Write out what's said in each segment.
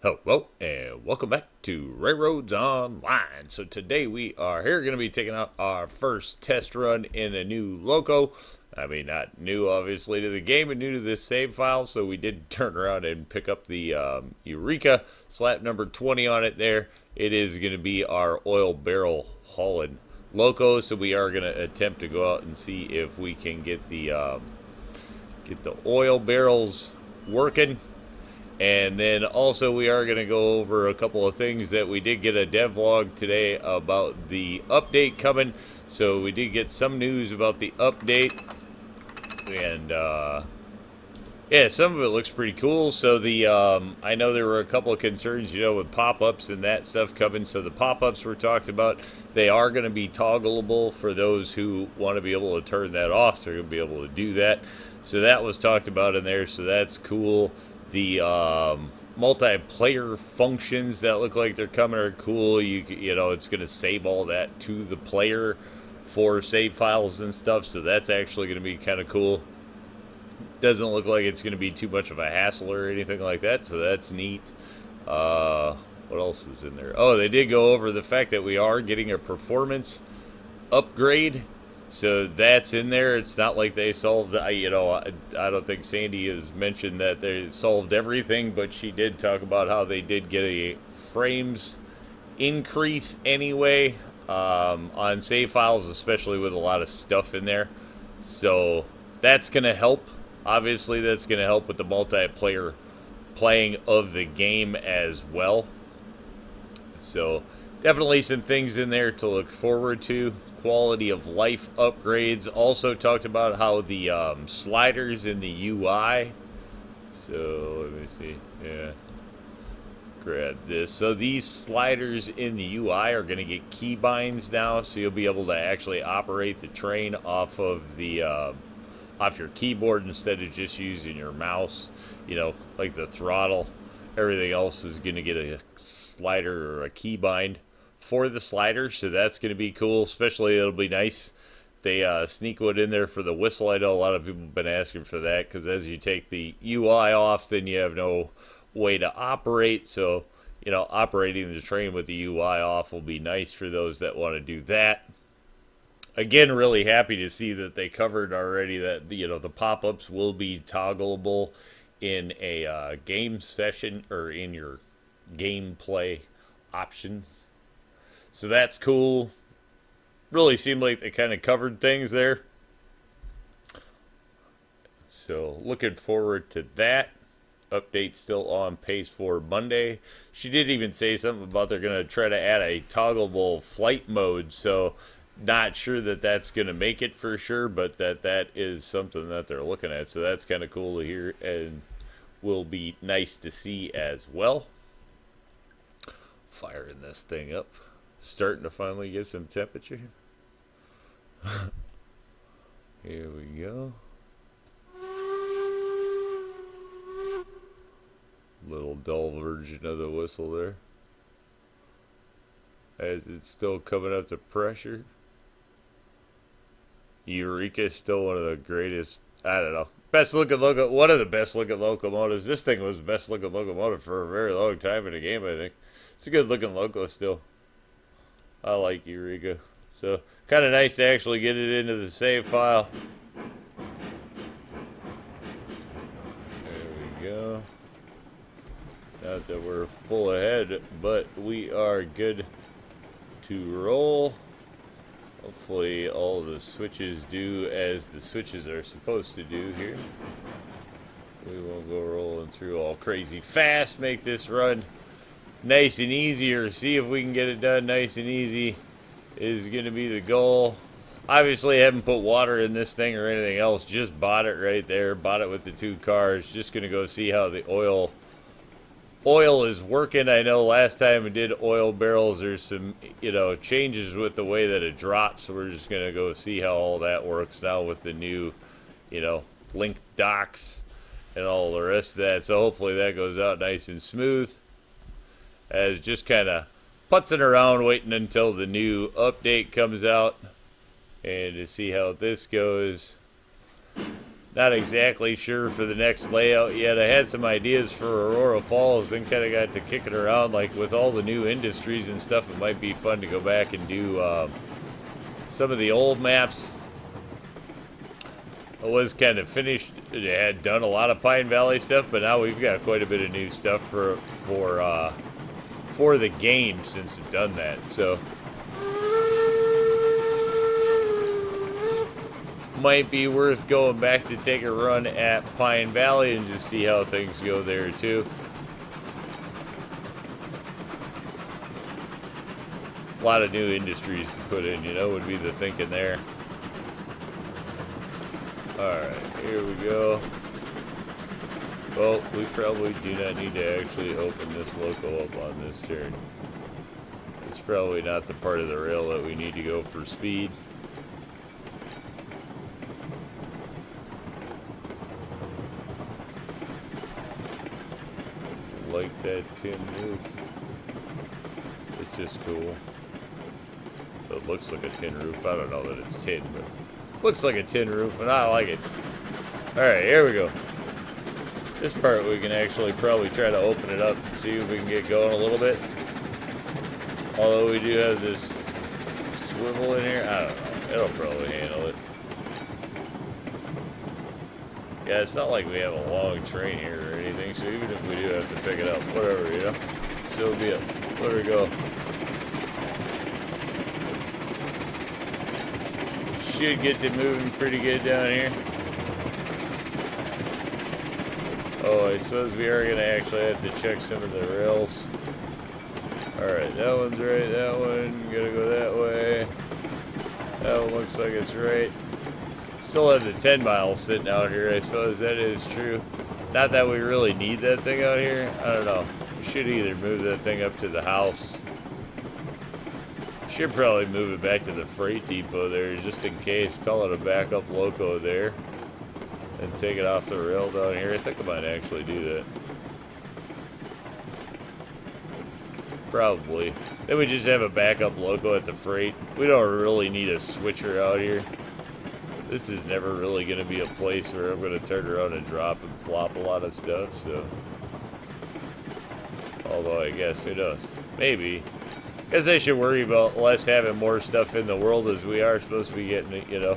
Hello, and welcome back to RailRoads Online. So today we are here going to be taking out our first test run in a new loco. I mean, not new obviously to the game, but new to this save file. So we did turn around and pick up the Eureka, slap number 20 on it there. It is going to be our oil barrel hauling loco. So we are going to attempt to go out and see if we can get the oil barrels working. And then also we are going to go over a couple of things that we did get a devlog today about the update coming. So we did get some news about the update. And yeah, some of it looks pretty cool. So the I know there were a couple of concerns, with pop-ups and that stuff coming. So the pop-ups were talked about. They are going to be toggleable for those who want to be able to turn that off. They're going to be able to do that. So that was talked about in there. So that's cool. The multiplayer functions that look like they're coming are cool. It's going to save all that to the player for save files and stuff. So that's actually going to be kind of cool. Doesn't look like it's going to be too much of a hassle or anything like that. So that's neat. What else was in there? Oh, they did go over the fact that we are getting a performance upgrade. So that's in there. It's not like they solved, I don't think Sandy has mentioned that they solved everything, but she did talk about how they did get a frames increase anyway on save files, especially with a lot of stuff in there. So that's going to help. Obviously, that's going to help with the multiplayer playing of the game as well. So definitely some things in there to look forward to. Quality of life upgrades. Also talked about how the sliders in the UI. So let me see. Yeah. Grab this. So these sliders in the UI are going to get keybinds now, so you'll be able to actually operate the train off of the off your keyboard instead of just using your mouse. Like the throttle. Everything else is going to get a slider or a keybind for the slider, so that's going to be cool. Especially, it'll be nice. They sneak one in there for the whistle. I know a lot of people have been asking for that because as you take the UI off, then you have no way to operate. So, operating the train with the UI off will be nice for those that want to do that. Again, really happy to see that they covered already that the pop-ups will be toggleable in a game session or in your gameplay options. So that's cool. Really seemed like they kind of covered things there. So looking forward to that. Update still on pace for Monday. She did even say something about they're going to try to add a toggleable flight mode. So not sure that that's going to make it for sure, but that is something that they're looking at. So that's kind of cool to hear and will be nice to see as well. Firing this thing up. Starting to finally get some temperature. Here we go. Little dull version of the whistle there. As it's still coming up to pressure. Eureka is still one of the greatest, I don't know, best looking one of the best looking locomotives. This thing was the best looking locomotive for a very long time in the game, I think. It's a good looking loco still. I like Eureka. So, kind of nice to actually get it into the save file. There we go. Not that we're full ahead, but we are good to roll. Hopefully all the switches do as the switches are supposed to do here. We won't go rolling through all crazy fast. Make this run nice and easy, or see if we can get it done nice and easy is going to be the goal. Obviously, I haven't put water in this thing or anything else. Just bought it right there. Bought it with the 2 cars. Just going to go see how the oil is working. I know last time we did oil barrels, there's some, changes with the way that it drops. So we're just going to go see how all that works now with the new, link docks and all the rest of that. So hopefully that goes out nice and smooth. As just kind of putzing around waiting until the new update comes out and to see how this goes. Not exactly sure for the next layout yet. I had some ideas for Aurora Falls, then kind of got to kicking around. Like with all the new industries and stuff, it might be fun to go back and do some of the old maps. I was kind of finished. It had done a lot of Pine Valley stuff, but now we've got quite a bit of new stuff for the game since we've done that. So might be worth going back to take a run at Pine Valley and just see how things go there too. A lot of new industries to put in, you know, would be the thinking there. Alright, here we go. Well, we probably do not need to actually open this loco up on this turn. It's probably not the part of the rail that we need to go for speed. Like that tin roof. It's just cool. It looks like a tin roof. I don't know that it's tin, but it looks like a tin roof, and I like it. Alright, here we go. This part we can actually probably try to open it up and see if we can get going a little bit. Although we do have this swivel in here. I don't know. It'll probably handle it. Yeah, it's not like we have a long train here or anything, so even if we do have to pick it up, whatever, you know? So be it. There we go. Should get it moving pretty good down here. Oh, I suppose we are going to actually have to check some of the rails. Alright, that one's right, that one. Gotta go that way. That one looks like it's right. Still have the 10 miles sitting out here, I suppose that is true. Not that we really need that thing out here. I don't know. We should either move that thing up to the house. Should probably move it back to the freight depot there, just in case. Call it a backup loco there. And take it off the rail down here. I think I might actually do that. Probably. Then we just have a backup loco at the freight. We don't really need a switcher out here. This is never really going to be a place where I'm going to turn around and drop and flop a lot of stuff, so. Although I guess who knows? Maybe. Guess I should worry about less having more stuff in the world, as we are supposed to be getting, you know,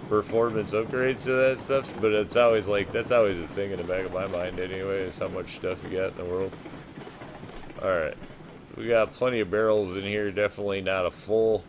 performance upgrades to that stuff. But it's always like, that's always a thing in the back of my mind anyway, is how much stuff you got in the world. Alright. We got plenty of barrels in here. Definitely not a full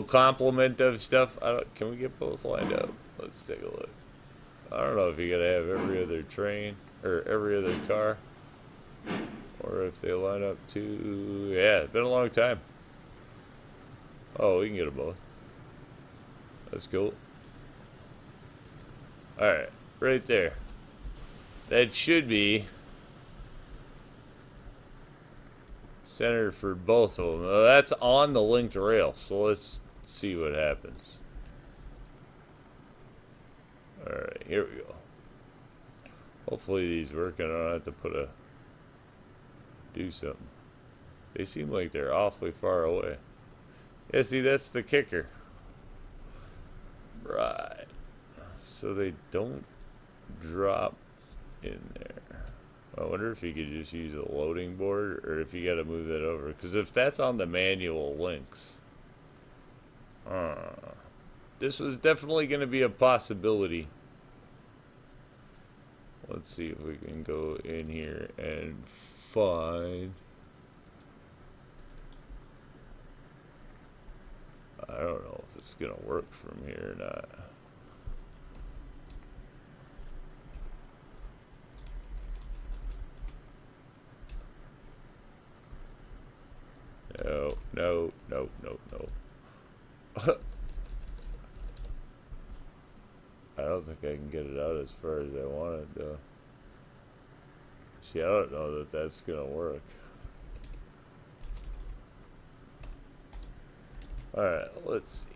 complement of stuff. Can we get both lined up? Let's take a look. I don't know if you gotta have every other train or every other car, or if they line up to. Yeah, it's been a long time. Oh, we can get them both. That's cool. Alright, right there. That should be center for both of them. Now, that's on the linked rail, so let's see what happens. Alright, here we go. Hopefully these work. I don't have to do something. They seem like they're awfully far away. Yeah, see, that's the kicker. Right. So they don't drop in there. I wonder if you could just use a loading board, or if you got to move that over. Because if that's on the manual links, this was definitely going to be a possibility. Let's see if we can go in here and find. I don't know if it's going to work from here or not. No. I don't think I can get it out as far as I want it to. See, I don't know that that's gonna work. Alright, let's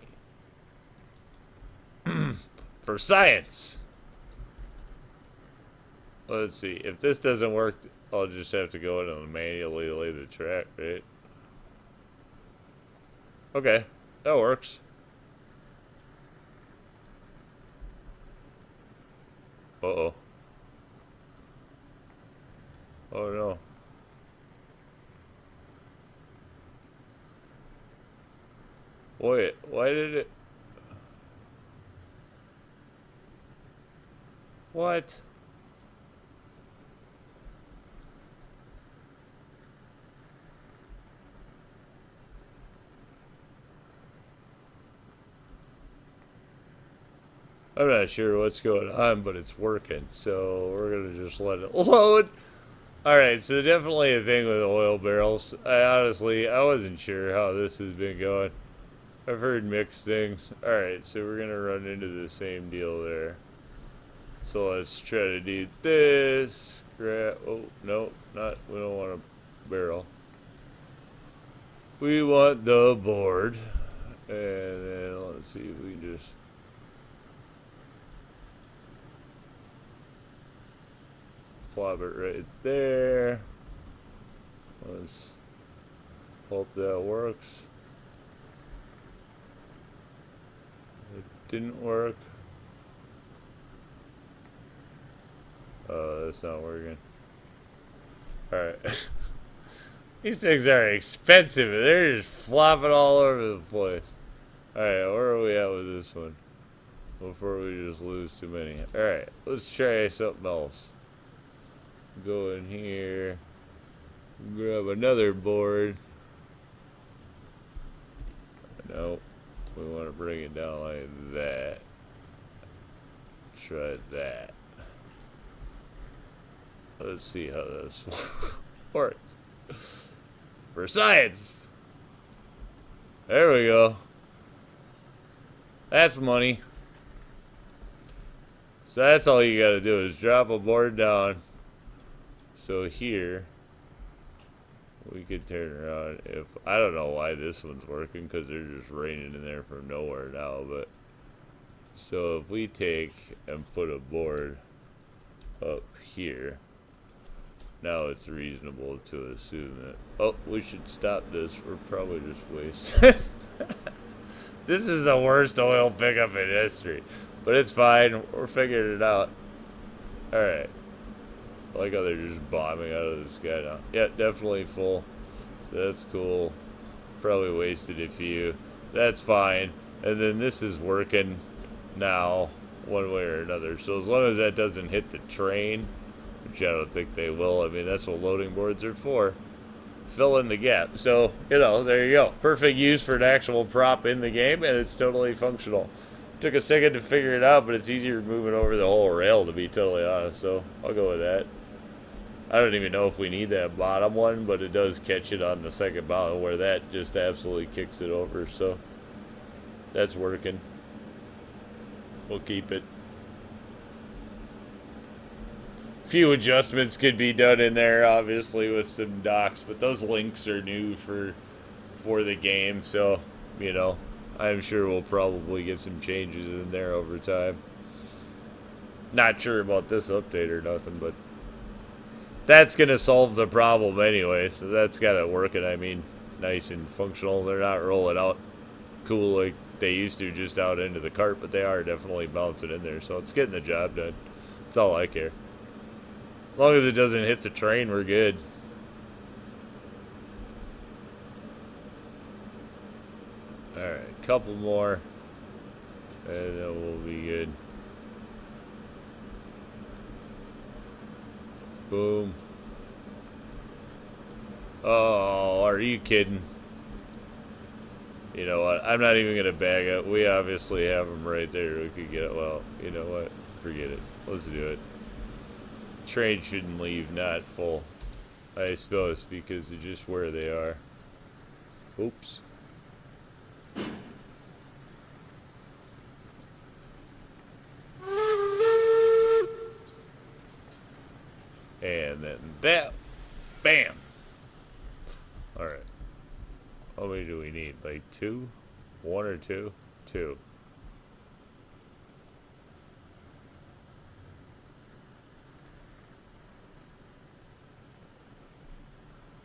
see. For science! Let's see. If this doesn't work, I'll just have to go in and manually lay the track, right? Okay, that works. Uh-oh. Oh no. Wait, why did it... What? I'm not sure what's going on, but it's working. So we're going to just let it load. Alright, so definitely a thing with oil barrels. I wasn't sure how this has been going. I've heard mixed things. Alright, so we're going to run into the same deal there. So let's try to do this. Oh, no, not. We don't want a barrel. We want the board. And then let's see if we can just... plop it right there. Let's hope that works. It didn't work. Oh, that's not working. Alright. These things are expensive. They're just flopping all over the place. Alright, where are we at with this one? Before we just lose too many. Alright, let's try something else. Go in here. Grab another board. Nope. We want to bring it down like that. Try that. Let's see how this works. For science! There we go. That's money. So that's all you gotta do is drop a board down. So here, we could turn around if, I don't know why this one's working because they're just raining in there from nowhere now, but, so if we take and put a board up here, now it's reasonable to assume that, oh, we should stop this, we're probably just wasting. This is the worst oil pickup in history, but it's fine, we're figuring it out. Alright. I like how they're just bombing out of the sky now. Yeah, definitely full. So that's cool. Probably wasted a few. That's fine. And then this is working now, one way or another. So as long as that doesn't hit the train, which I don't think they will. I mean, that's what loading boards are for. Fill in the gap. So, you know, there you go. Perfect use for an actual prop in the game, and it's totally functional. Took a second to figure it out, but it's easier moving over the whole rail, to be totally honest. So I'll go with that. I don't even know if we need that bottom one, but it does catch it on the second bottom where that just absolutely kicks it over. So that's working. We'll keep it. Few adjustments could be done in there, obviously, with some docks, but those links are new for the game, so, you know, I'm sure we'll probably get some changes in there over time. Not sure about this update or nothing, but that's going to solve the problem anyway, so that's got it working, I mean, nice and functional. They're not rolling out cool like they used to just out into the cart, but they are definitely bouncing in there, so it's getting the job done. That's all I care. As long as it doesn't hit the train, we're good. Alright, couple more, and then we'll be good. Boom. Oh, are you kidding? You know what? I'm not even going to bag it. We obviously have them right there. We could get it. Well, you know what? Forget it. Let's do it. Train shouldn't leave not full, I suppose, because of just where they are. Oops. And then that, bam. Alright. How many do we need? Like two? One or two? Two.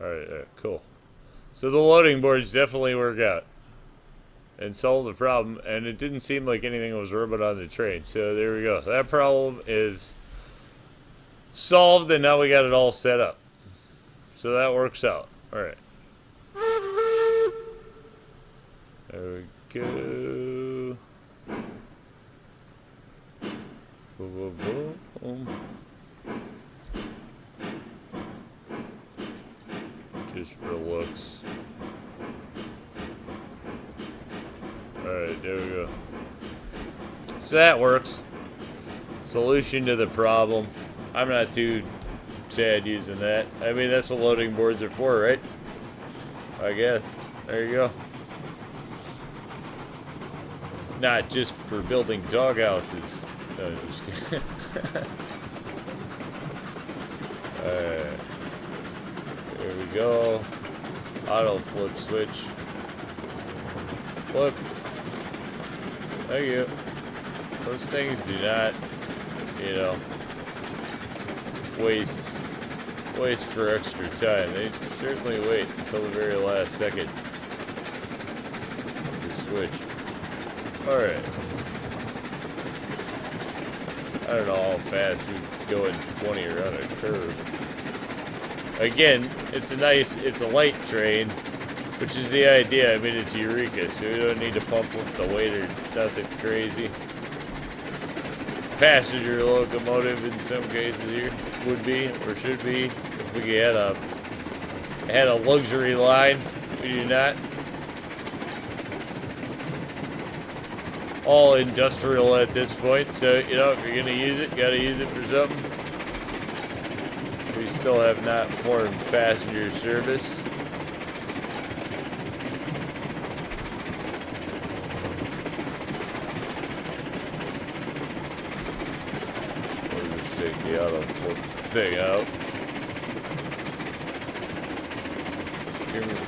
Alright, cool. So the loading boards definitely work out and solve the problem, and it didn't seem like anything was rubbing on the train. So there we go. That problem is solved, and now we got it all set up. So that works out. All right. There we go. Boom, boom, boom. Just for looks. Alright, there we go. So that works. Solution to the problem. I'm not too sad using that. I mean, that's what loading boards are for, right? I guess. There you go. Not just for building doghouses. No, just kidding. Alright. There we go. Auto flip switch. Flip. Thank you. Those things do not, you know, waste for extra time. They certainly wait until the very last second to switch. Alright. I don't know how fast we go in 20 around a curve. Again, it's a light train, which is the idea. I mean, it's Eureka, so we don't need to pump up the weight or nothing crazy. Passenger locomotive in some cases here would be, or should be, if we had a luxury line. We do not. All industrial at this point, so you know, if you're gonna use it, gotta use it for something. We still have not formed passenger service. We'll just take the auto thing out.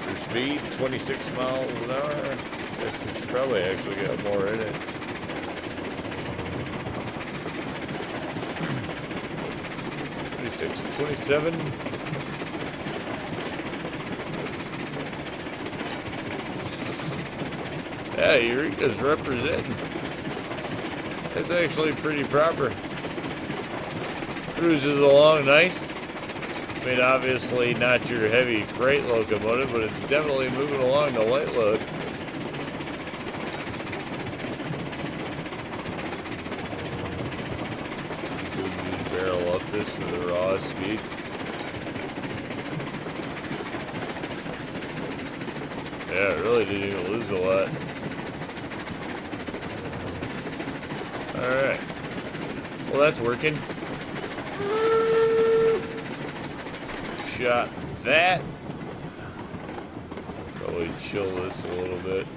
For speed, 26 miles an hour. This has probably actually got more in it. '26, 27. Yeah, Eureka's representing. That's actually pretty proper. Cruises along nice. I mean, obviously not your heavy freight locomotive, but it's definitely moving along the light load. Barrel up this to the raw speed. Yeah, it really didn't even lose a lot. Alright. Well, that's working. Shot that. Probably chill this a little bit.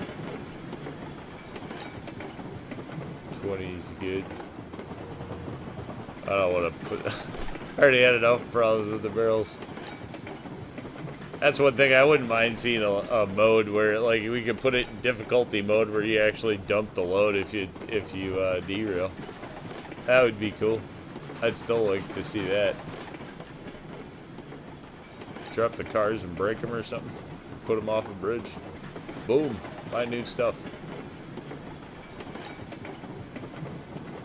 20 is good. I don't want to put... I already had enough problems with the barrels. That's one thing I wouldn't mind seeing a mode where, like, we could put it in difficulty mode where you actually dump the load if you derail. That would be cool. I'd still like to see that. Drop the cars and break them or something. Put them off a bridge. Boom. Buy new stuff.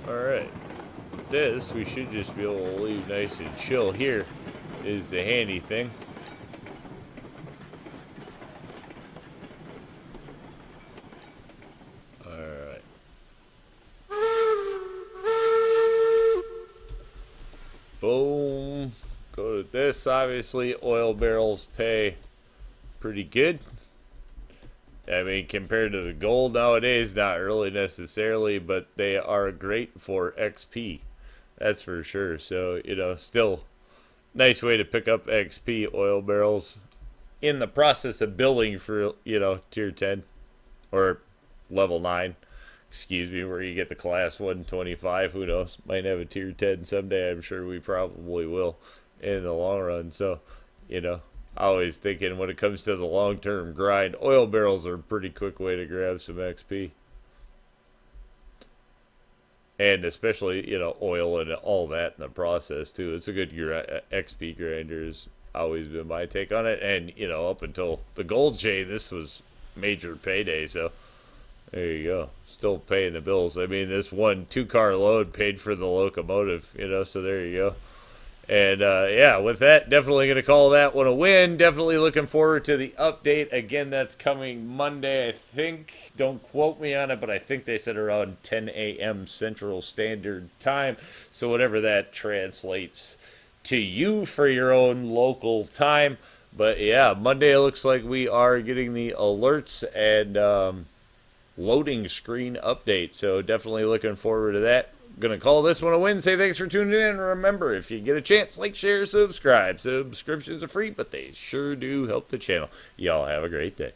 Alright. This, we should just be able to leave nice and chill. Here is the handy thing. Alright. Boom. Go to this. Obviously, oil barrels pay pretty good. I mean, compared to the gold nowadays, not really necessarily, but they are great for XP. That's for sure. So, you know, still nice way to pick up XP, oil barrels, in the process of building for, you know, tier 10 or level 9, excuse me, where you get the class 125. Who knows? Might have a tier 10 someday. I'm sure we probably will in the long run. So, you know, always thinking when it comes to the long-term grind, oil barrels are a pretty quick way to grab some XP. And especially, you know, oil and all that in the process, too. It's a good XP grinder has always been my take on it. And, you know, up until the gold chain, this was major payday. So, there you go. Still paying the bills. I mean, this one 2-car load paid for the locomotive, you know, so there you go. And yeah, with that, definitely going to call that one a win. Definitely looking forward to the update. Again, that's coming Monday, I think. Don't quote me on it, but I think they said around 10 a.m. Central Standard Time. So whatever that translates to you for your own local time. But yeah, Monday looks like we are getting the alerts and loading screen update. So definitely looking forward to that. Gonna call this one a win. Say thanks for tuning in. Remember, if you get a chance, like, share, subscribe. Subscriptions are free, but they sure do help the channel. Y'all have a great day.